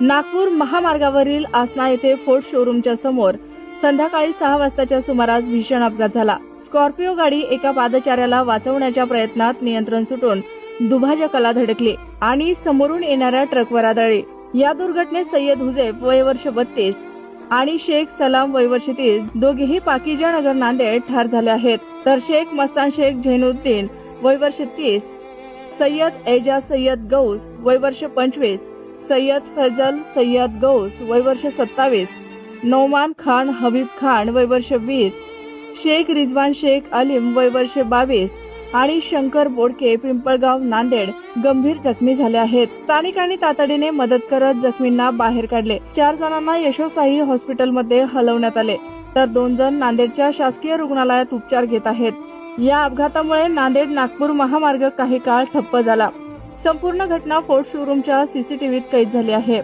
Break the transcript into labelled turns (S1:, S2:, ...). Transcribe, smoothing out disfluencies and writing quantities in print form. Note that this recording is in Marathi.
S1: नागपूर महामार्गावरील आसना येथे फोर्ड शोरूमच्या समोर संध्याकाळी 6 वाजताच्या सुमारास भीषण अपघात झाला। स्कॉर्पिओ गाडी एका पादचाऱ्याला वाचवण्याच्या प्रयत्नात नियंत्रण सुटून दुभाजकाला धडकली आणि समोरून येणाऱ्या ट्रकवर आदळली। या दुर्घटनेत सय्यद हुजेफ वय वर्ष 32 आणि शेख सलाम वय वर्ष 30 दोघेही पाकिजा नगर नांदेड ठार झाले आहेत, तर शेख मस्तान शेख झैनुद्दीन वय वर्ष 30, सय्यद एजाज सय्यद गौस वय वर्ष 25, सय्यद फैजल सय्यद गौस वय वर्ष 27, नौमान खान हबीब खान वय वर्ष 20, शेख रिजवान शेख अलीम वय वर्ष 22 आणि शंकर बोडके पिंपळगाव नांदेड गंभीर जखमी झाले आहेत। स्थानिकांनी तातडीने मदत करत जखमींना बाहेर काढले। 4 जणांना यशोसाई हॉस्पिटलमध्ये हलवण्यात आले, तर 2 जण नांदेडच्या शासकीय रुग्णालयात उपचार घेत आहेत। या अपघातामुळे नांदेड नागपूर महामार्ग काही काळ ठप्प झाला। संपूर्ण घटना फोर्ड शोरूमच्या सीसीटीव्हीत कैद झाली आहे।